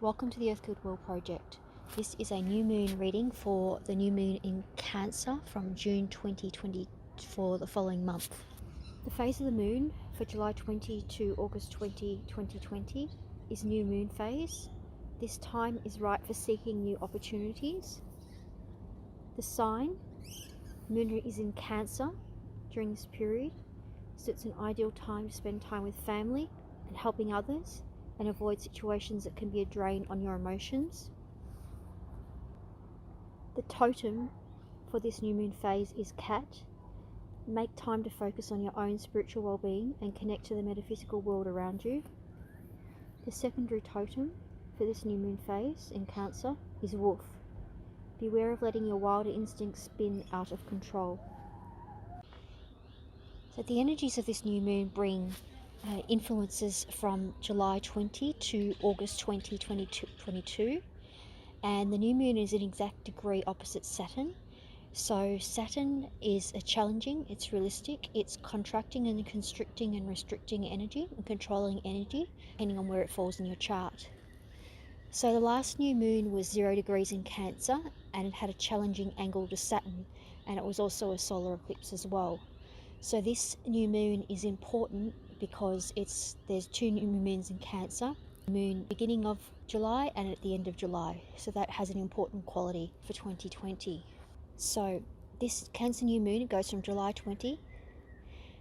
Welcome to the Earth Good World Project. This is a new moon reading for the new moon in Cancer from June 2020 for the following month. The phase of the moon for July 20 to August 20, 2020 is new moon phase. This time is right for seeking new opportunities. The sign, moon is in Cancer during this period, so it's an ideal time to spend time with family and helping others, and avoid situations that can be a drain on your emotions. The totem for this new moon phase is cat. Make time to focus on your own spiritual well-being and connect to the metaphysical world around you. The secondary totem for this new moon phase in Cancer is wolf. Beware of letting your wilder instincts spin out of control. So the energies of this new moon bring influences from July 20 to August 20, 2022, and the new moon is an exact degree opposite Saturn. So Saturn is a challenging, it's realistic, it's contracting and constricting and restricting energy and controlling energy depending on where it falls in your chart. So the last new moon was 0 degrees in Cancer, and it had a challenging angle to Saturn, and it was also a solar eclipse as well. So this new moon is important because there's two new moons in Cancer, moon beginning of July and at the end of July. So that has an important quality for 2020. So this Cancer new moon, it goes from July 20,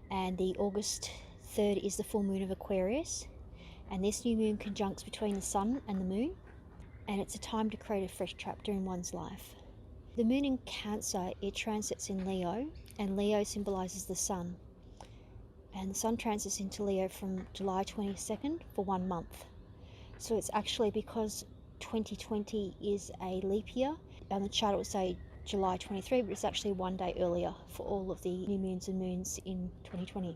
and the August 3rd is the full moon of Aquarius. And this new moon conjuncts between the sun and the moon, and it's a time to create a fresh chapter in one's life. The moon in Cancer, it transits in Leo, and Leo symbolises the sun. And the sun transits into Leo from July 22nd for 1 month. So it's actually, because 2020 is a leap year, on the chart it would say July 23, but it's actually 1 day earlier for all of the new moons and moons in 2020.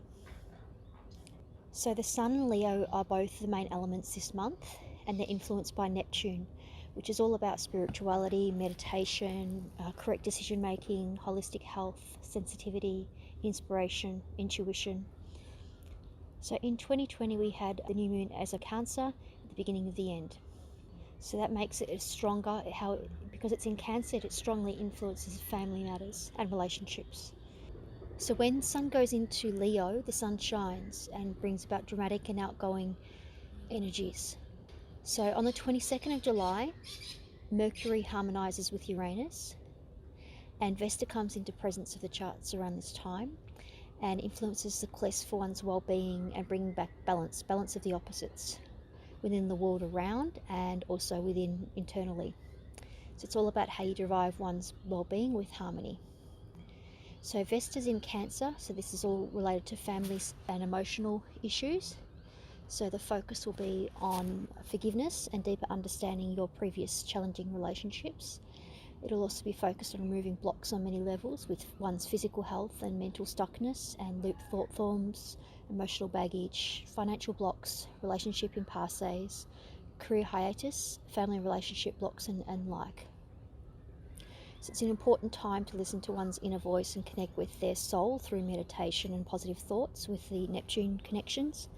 So the sun and Leo are both the main elements this month, and they're influenced by Neptune, which is all about spirituality, meditation, correct decision making, holistic health, sensitivity, inspiration, intuition. So in 2020 we had the new moon as a Cancer at the beginning of the end. So that makes it stronger, because it's in Cancer, it strongly influences family matters and relationships. So when sun goes into Leo, the sun shines and brings about dramatic and outgoing energies. So on the 22nd of July, Mercury harmonizes with Uranus, and Vesta comes into presence of the charts around this time and influences the quest for one's well-being and bringing back balance of the opposites within the world around and also within internally. So it's all about how you derive one's well-being with harmony. So Vesta's in Cancer, so this is all related to families and emotional issues. So the focus will be on forgiveness and deeper understanding your previous challenging relationships. It'll also be focused on removing blocks on many levels with one's physical health and mental stuckness and loop thought forms, emotional baggage, financial blocks, relationship impasses, career hiatus, family relationship blocks and like. So it's an important time to listen to one's inner voice and connect with their soul through meditation and positive thoughts, with the Neptune connections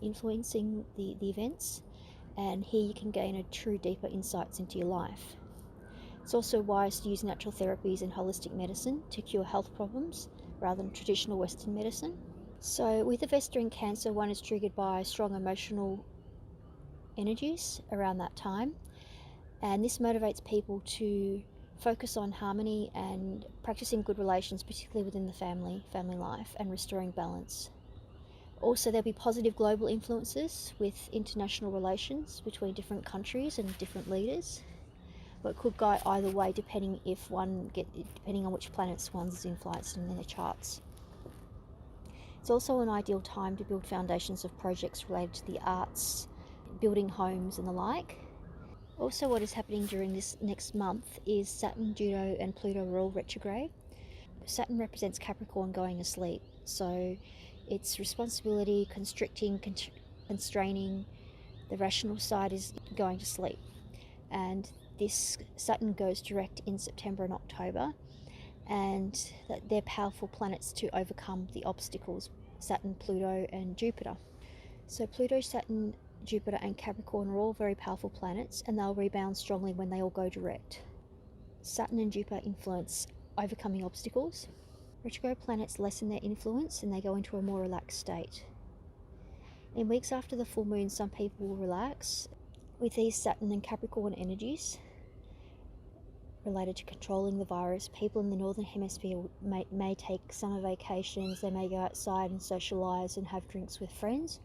influencing the events. And here you can gain a true deeper insights into your life. It's also wise to use natural therapies and holistic medicine to cure health problems rather than traditional Western medicine. So with the Vesta in Cancer, one is triggered by strong emotional energies around that time. And this motivates people to focus on harmony and practicing good relations, particularly within the family life, and restoring balance. Also, there'll be positive global influences with international relations between different countries and different leaders, but it could go either way depending on which planets one's influenced in their charts. It's also an ideal time to build foundations of projects related to the arts, building homes and the like. Also, what is happening during this next month is Saturn, Juno and Pluto are all retrograde. Saturn represents Capricorn going asleep, so it's responsibility, constricting, constraining. The rational side is going to sleep, and this Saturn goes direct in September and October, and they're powerful planets to overcome the obstacles, Saturn, Pluto and Jupiter. So Pluto Saturn Jupiter and Capricorn are all very powerful planets, and they'll rebound strongly when they all go direct. Saturn and Jupiter influence overcoming obstacles. Retrograde planets lessen their influence and they go into a more relaxed state. In weeks after the full moon, some people will relax. With these Saturn and Capricorn energies related to controlling the virus, people in the Northern Hemisphere may take summer vacations, they may go outside and socialise and have drinks with friends,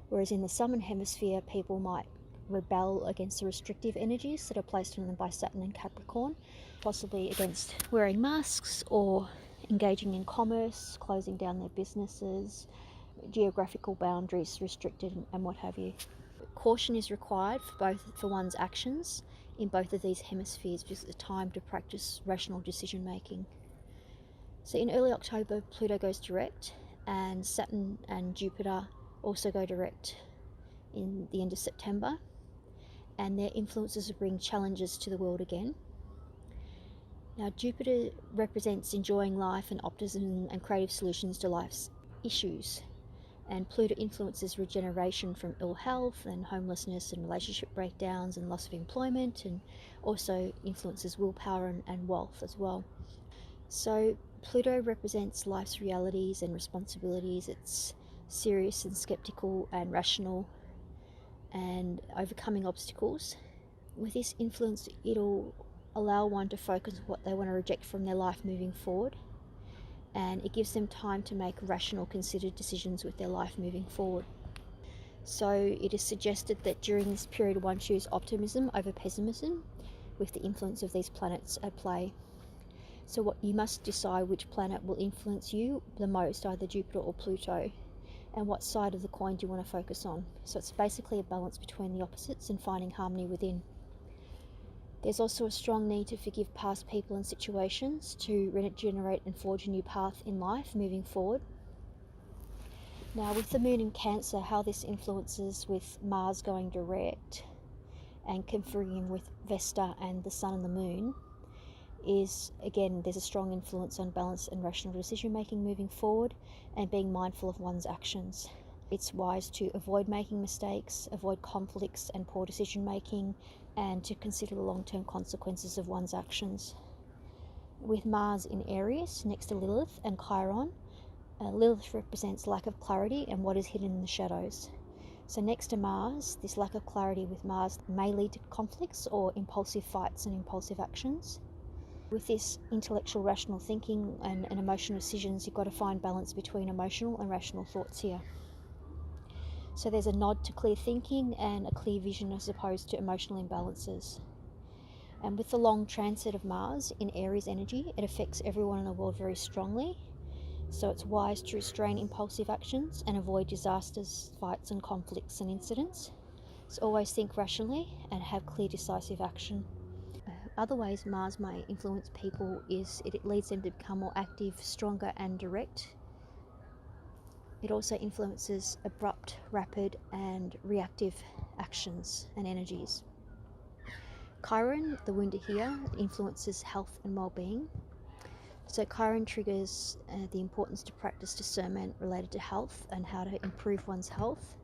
whereas in the Southern Hemisphere, people might rebel against the restrictive energies that are placed on them by Saturn and Capricorn, possibly against wearing masks or engaging in commerce, closing down their businesses, geographical boundaries restricted, and what have you. Caution is required for one's actions in both of these hemispheres because it's a time to practice rational decision making. So in early October, Pluto goes direct, and Saturn and Jupiter also go direct in the end of September, and their influences bring challenges to the world again. Now, Jupiter represents enjoying life and optimism and creative solutions to life's issues, and Pluto influences regeneration from ill health and homelessness and relationship breakdowns and loss of employment, and also influences willpower and wealth as well. So Pluto represents life's realities and responsibilities. It's serious and skeptical and rational and overcoming obstacles. With this influence, it'll allow one to focus on what they want to reject from their life moving forward, and it gives them time to make rational, considered decisions with their life moving forward. So it is suggested that during this period one choose optimism over pessimism with the influence of these planets at play. So what you must decide which planet will influence you the most, either Jupiter or Pluto, and what side of the coin do you want to focus on. So it's basically a balance between the opposites and finding harmony within. There's also a strong need to forgive past people and situations to regenerate and forge a new path in life moving forward. Now, with the moon in Cancer, how this influences with Mars going direct and conferring with Vesta and the Sun and the Moon is, again, there's a strong influence on balance and rational decision making moving forward and being mindful of one's actions. It's wise to avoid making mistakes, avoid conflicts and poor decision making, and to consider the long-term consequences of one's actions. With Mars in Aries next to Lilith and Chiron, Lilith represents lack of clarity and what is hidden in the shadows. So next to Mars, this lack of clarity with Mars may lead to conflicts or impulsive fights and impulsive actions. With this intellectual, rational thinking and emotional decisions, you've got to find balance between emotional and rational thoughts here. So there's a nod to clear thinking and a clear vision as opposed to emotional imbalances. And with the long transit of Mars in Aries energy, it affects everyone in the world very strongly. So it's wise to restrain impulsive actions and avoid disasters, fights and conflicts and incidents. So always think rationally and have clear, decisive action. Other ways Mars may influence people is it leads them to become more active, stronger and direct. It also influences abrupt, rapid and reactive actions and energies. Chiron, the wound here, influences health and well-being. So Chiron triggers the importance to practice discernment related to health and how to improve one's health.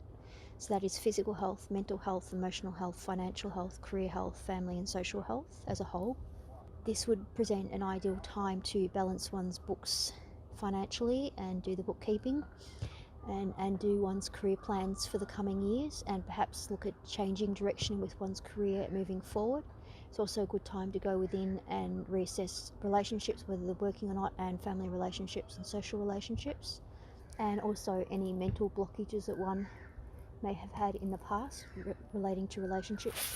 So that is physical health, mental health, emotional health, financial health, career health, family and social health as a whole. This would present an ideal time to balance one's books financially and do the bookkeeping and do one's career plans for the coming years, and perhaps look at changing direction with one's career moving forward. It's also a good time to go within and reassess relationships, whether they're working or not, and family relationships and social relationships, and also any mental blockages that one may have had in the past relating to relationships.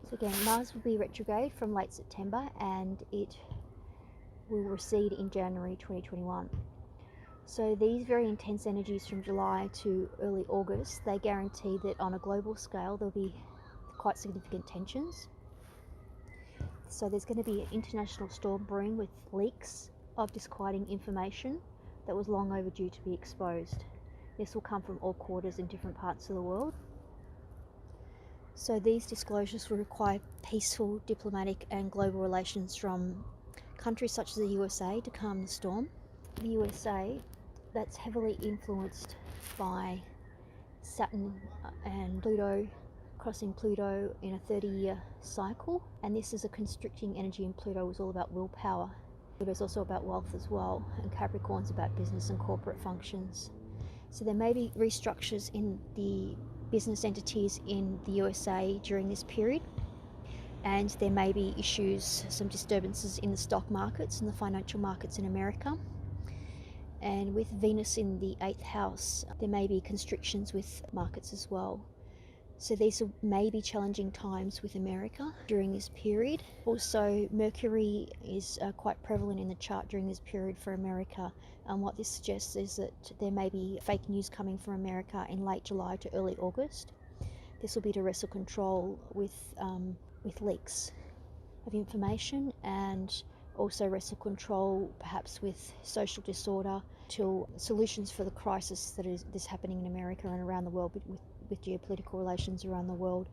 So again, Mars will be retrograde from late September and it will recede in January 2021. So these very intense energies from July to early August, they guarantee that on a global scale there'll be quite significant tensions. So there's going to be an international storm brewing with leaks of disquieting information that was long overdue to be exposed. This will come from all quarters in different parts of the world. So these disclosures will require peaceful, diplomatic and global relations from countries such as the USA to calm the storm. The USA, that's heavily influenced by Saturn and Pluto crossing Pluto in a 30-year cycle, and this is a constricting energy, and Pluto is all about willpower. Pluto is also about wealth as well, and Capricorn's about business and corporate functions. So there may be restructures in the business entities in the USA during this period, and there may be issues, some disturbances in the stock markets and the financial markets in America. And with Venus in the 8th house, there may be constrictions with markets as well. So these may be challenging times with America during this period. Also, Mercury is quite prevalent in the chart during this period for America. And what this suggests is that there may be fake news coming from America in late July to early August. This will be to wrestle control with leaks of information, and also wrestle control perhaps with social disorder till solutions for the crisis that is happening in America and around the world with geopolitical relations around the world.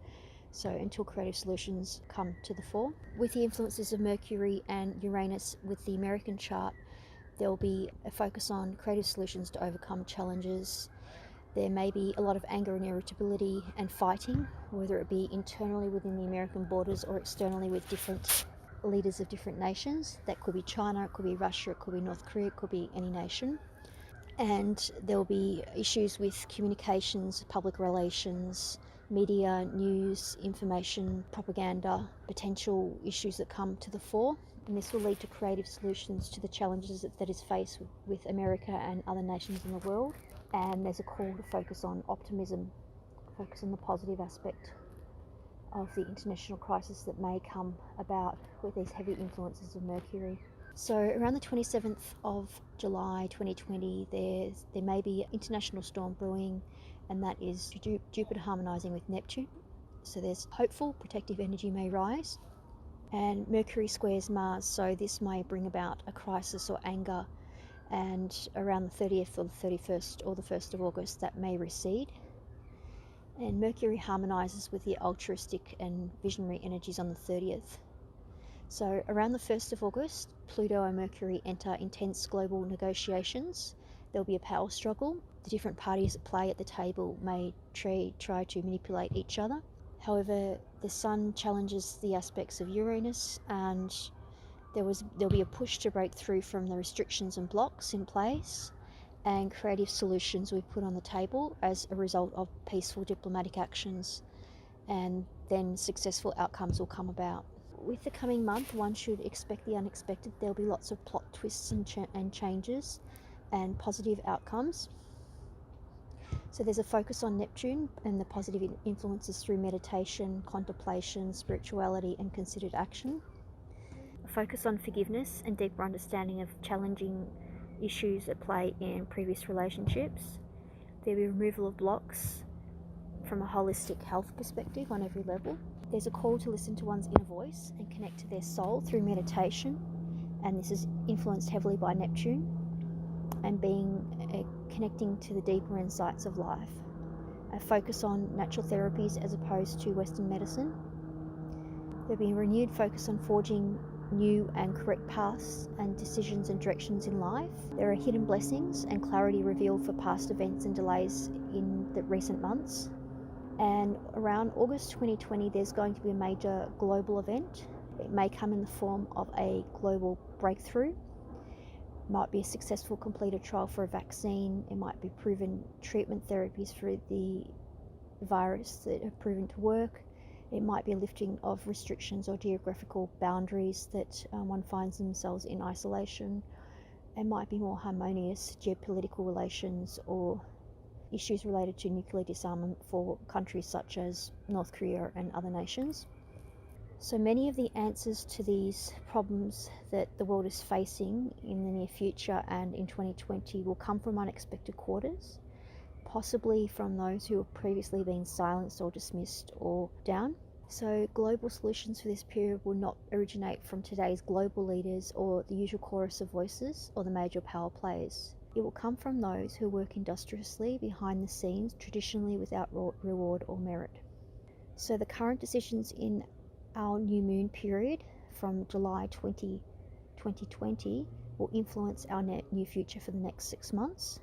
So until creative solutions come to the fore. With the influences of Mercury and Uranus with the American chart, there will be a focus on creative solutions to overcome challenges. There may be a lot of anger and irritability and fighting, whether it be internally within the American borders or externally with different leaders of different nations. That could be China, it could be Russia, it could be North Korea, it could be any nation. And there will be issues with communications, public relations, media, news, information, propaganda, potential issues that come to the fore. And this will lead to creative solutions to the challenges that is faced with America and other nations in the world. And there's a call to focus on optimism, focus on the positive aspect of the international crisis that may come about with these heavy influences of Mercury. So around the 27th of July 2020, there may be an international storm brewing, and that is Jupiter harmonizing with Neptune. So there's hopeful, protective energy may rise. And Mercury squares Mars, so this may bring about a crisis or anger, and around the 30th or the 31st or the 1st of August that may recede. And Mercury harmonizes with the altruistic and visionary energies on the 30th. So around the 1st of August, Pluto and Mercury enter intense global negotiations. There'll be a power struggle. The different parties at play at the table may try to manipulate each other. However, the Sun challenges the aspects of Uranus, and there'll be a push to break through from the restrictions and blocks in place, and creative solutions will be put on the table as a result of peaceful diplomatic actions, and then successful outcomes will come about. With the coming month, one should expect the unexpected. There'll be lots of plot twists and changes and positive outcomes. So there's a focus on Neptune and the positive influences through meditation, contemplation, spirituality, and considered action. A focus on forgiveness and deeper understanding of challenging issues at play in previous relationships. There'll be removal of blocks from a holistic health perspective on every level. There's a call to listen to one's inner voice and connect to their soul through meditation, and this is influenced heavily by Neptune and connecting to the deeper insights of life. A focus on natural therapies as opposed to Western medicine. There'll be a renewed focus on forging new and correct paths and decisions and directions in life. There are hidden blessings and clarity revealed for past events and delays in the recent months. And around August 2020, there's going to be a major global event. It may come in the form of a global breakthrough. It might be a successful completed trial for a vaccine. It might be proven treatment therapies for the virus that have proven to work. It might be a lifting of restrictions or geographical boundaries that one finds themselves in isolation. It might be more harmonious geopolitical relations or issues related to nuclear disarmament for countries such as North Korea and other nations. So many of the answers to these problems that the world is facing in the near future and in 2020 will come from unexpected quarters, possibly from those who have previously been silenced or dismissed or down. So global solutions for this period will not originate from today's global leaders or the usual chorus of voices or the major power players. It will come from those who work industriously behind the scenes, traditionally without reward or merit. So the current decisions in our new moon period from July 2020 will influence our new future for the next 6 months.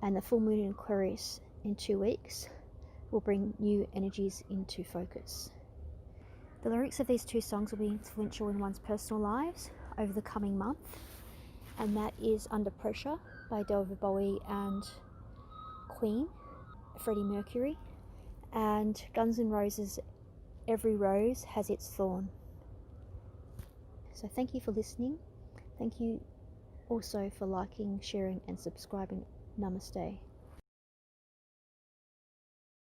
And the full moon in Aquarius in 2 weeks will bring new energies into focus. The lyrics of these two songs will be influential in one's personal lives over the coming month, and that is Under Pressure by Bowie and Queen, Freddie Mercury, and Guns N' Roses' Every Rose Has Its Thorn. So thank you for listening. Thank you also for liking, sharing and subscribing. Namaste.